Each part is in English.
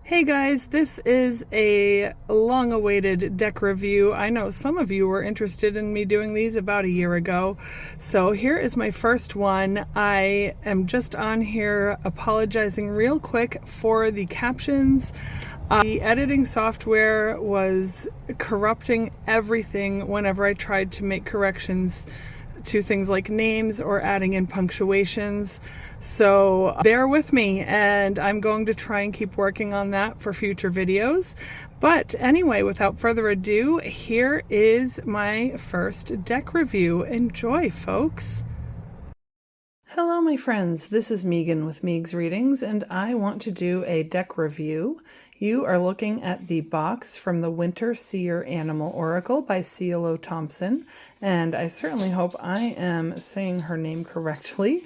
Hey guys, this is a long-awaited deck review. I know some of you were interested in me doing these about a year ago. So here is my first one. I am just on here apologizing real quick for the captions. The editing software was corrupting everything whenever I tried to make corrections to things like names or adding in punctuations. So bear with me, and I'm going to try and keep working on that for future videos. But anyway, without further ado, here is my first deck review. Enjoy, folks. Hello, my friends. This is Megan with Meeg's Readings, and I want to do a deck review. You are looking at the box from the Winterseer Animal Oracle by CLO Thompson, and I certainly hope I am saying her name correctly.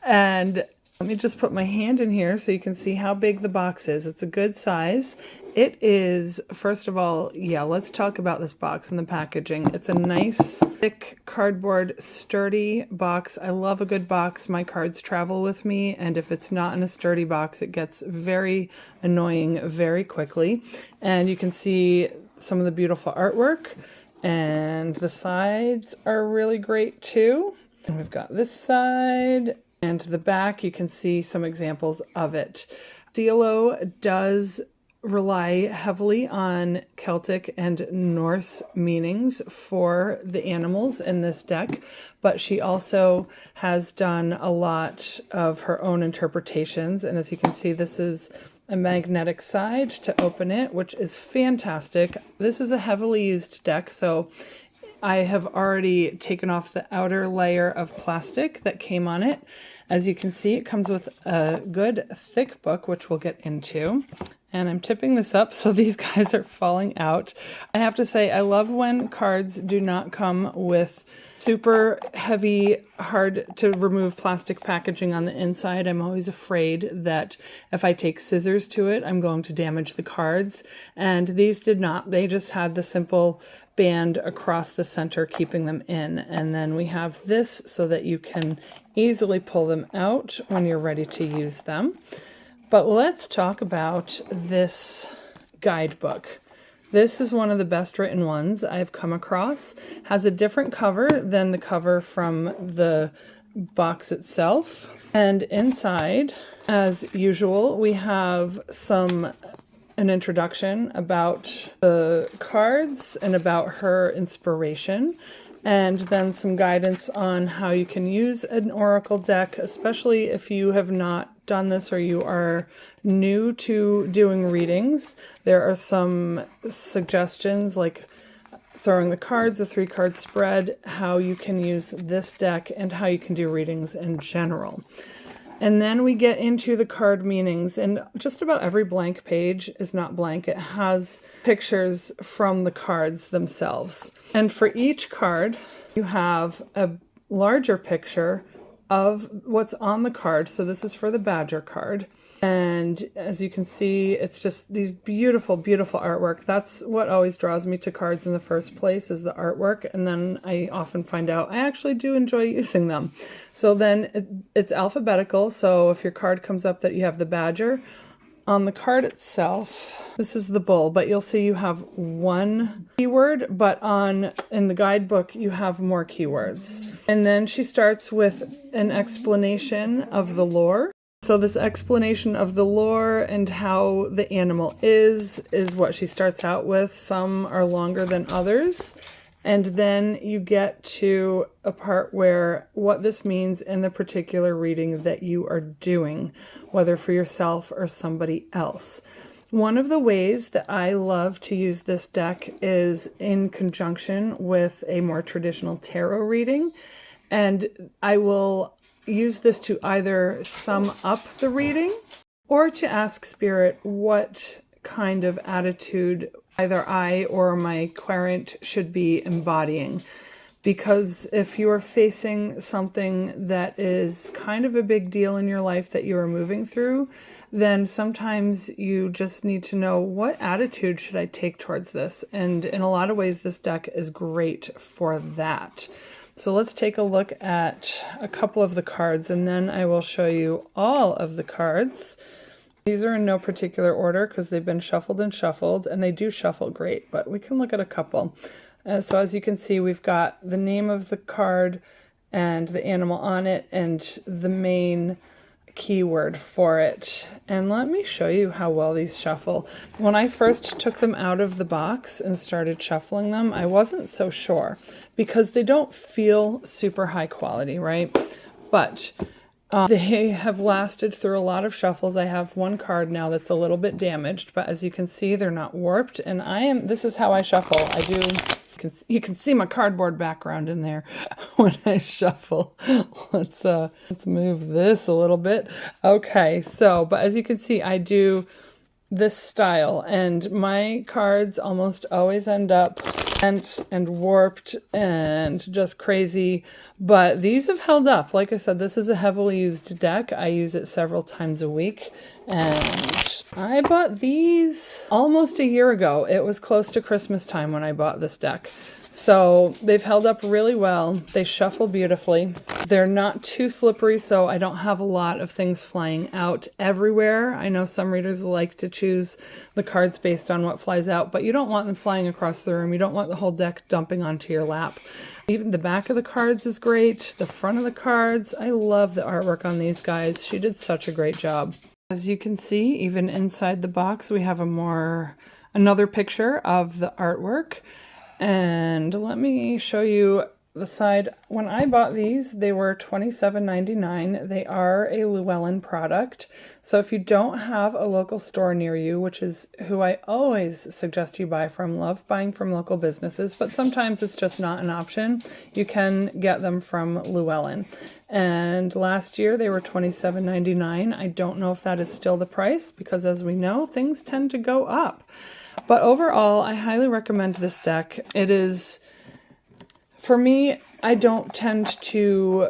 And let me just put my hand in here so you can see how big the box is. It's a good size. It is, first of all, let's talk about this box and the packaging. It's a nice, thick, cardboard, sturdy box. I love a good box. My cards travel with me, and if it's not in a sturdy box, it gets very annoying very quickly. And you can see some of the beautiful artwork, and the sides are really great too. And we've got this side, and to the back, you can see some examples of it. CLO does rely heavily on Celtic and Norse meanings for the animals in this deck, but she also has done a lot of her own interpretations. And as you can see, this is a magnetic side to open it, which is fantastic. This is a heavily used deck, so I have already taken off the outer layer of plastic that came on it. As you can see, it comes with a good thick book, which we'll get into. And I'm tipping this up so these guys are falling out. I have to say, I love when cards do not come with super heavy, hard to remove plastic packaging on the inside. I'm always afraid that if I take scissors to it, I'm going to damage the cards. And these did not. They just had the simple band across the center keeping them in. And then we have this so that you can easily pull them out when you're ready to use them. But let's talk about this guidebook. This is one of the best written ones I've come across. Has a different cover than the cover from the box itself. And inside, as usual, we have an introduction about the cards and about her inspiration, and then some guidance on how you can use an oracle deck, especially if you have not done this or you are new to doing readings. There are some suggestions like throwing the cards, a 3-card spread, how you can use this deck, and how you can do readings in general. And then we get into the card meanings, and just about every blank page is not blank. It has pictures from the cards themselves. And for each card, you have a larger picture of what's on the card. So this is for the Badger card. And as you can see, it's just these beautiful, beautiful artwork. That's what always draws me to cards in the first place, is the artwork. And then I often find out I actually do enjoy using them. So then it's alphabetical. So if your card comes up that you have the Badger, on the card itself, this is the bull, but you'll see you have one keyword, but in the guidebook, you have more keywords. And then she starts with an explanation of the lore. So this explanation of the lore and how the animal is what she starts out with. Some are longer than others. And then you get to a part where what this means in the particular reading that you are doing, whether for yourself or somebody else. One of the ways that I love to use this deck is in conjunction with a more traditional tarot reading. And I will use this to either sum up the reading or to ask Spirit what kind of attitude either I or my querent should be embodying. Because if you are facing something that is kind of a big deal in your life that you are moving through, then sometimes you just need to know, what attitude should I take towards this? And in a lot of ways, this deck is great for that. So let's take a look at a couple of the cards, and then I will show you all of the cards. These are in no particular order because they've been shuffled and shuffled, and they do shuffle great, but we can look at a couple. So as you can see, we've got the name of the card and the animal on it and the main keyword for it. And let me show you how well these shuffle. When I first took them out of the box and started shuffling them, I wasn't so sure because they don't feel super high quality, right? But they have lasted through a lot of shuffles. I have one card now that's a little bit damaged, but as you can see, they're not warped. And this is how I shuffle. You can see my cardboard background in there when I shuffle. Let's move this a little bit. Okay, so, but as you can see, I do this style, and my cards almost always end up bent and warped and just crazy, but these have held up. Like I said, this is a heavily used deck. I use it several times a week, and I bought these almost a year ago. It was close to Christmas time when I bought this deck. So they've held up really well. They shuffle beautifully. They're not too slippery, so I don't have a lot of things flying out everywhere. I know some readers like to choose the cards based on what flies out, but you don't want them flying across the room. You don't want the whole deck dumping onto your lap. Even the back of the cards is great. The front of the cards, I love the artwork on these guys. She did such a great job. As you can see, even inside the box, we have another picture of the artwork. And let me show you the side. When I bought these, they were $27.99. They are a Llewellyn product. So if you don't have a local store near you, which is who I always suggest you buy from, love buying from local businesses, but sometimes it's just not an option, you can get them from Llewellyn. And last year they were $27.99. I don't know if that is still the price because, as we know, things tend to go up. But overall, I highly recommend this deck. It is, for me, I don't tend to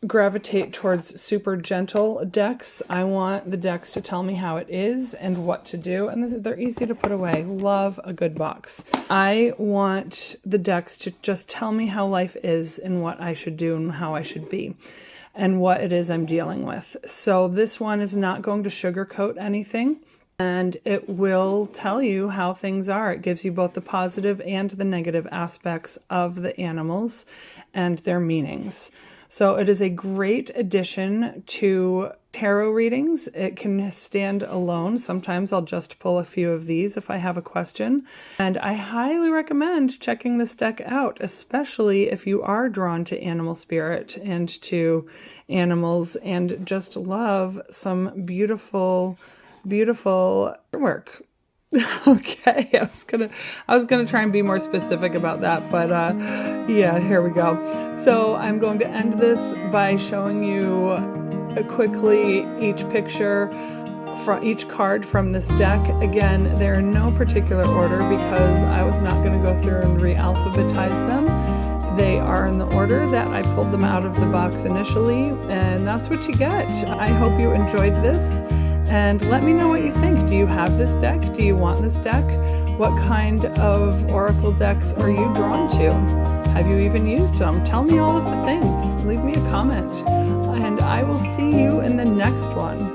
gravitate towards super gentle decks. I want the decks to tell me how it is and what to do, and they're easy to put away. Love a good box. I want the decks to just tell me how life is and what I should do and how I should be and what it is I'm dealing with. So this one is not going to sugarcoat anything. And it will tell you how things are. It gives you both the positive and the negative aspects of the animals and their meanings. So it is a great addition to tarot readings. It can stand alone. Sometimes I'll just pull a few of these if I have a question. And I highly recommend checking this deck out, especially if you are drawn to animal spirit and to animals and just love some beautiful artwork. Okay, I was gonna try and be more specific about that, but yeah, here we go. So I'm going to end this by showing you quickly each picture from each card from this deck. Again, they're in no particular order because I was not going to go through and re-alphabetize them. They are in the order that I pulled them out of the box initially, and that's what you get. I hope you enjoyed this. And let me know what you think. Do you have this deck? Do you want this deck? What kind of oracle decks are you drawn to? Have you even used them? Tell me all of the things. Leave me a comment. And I will see you in the next one.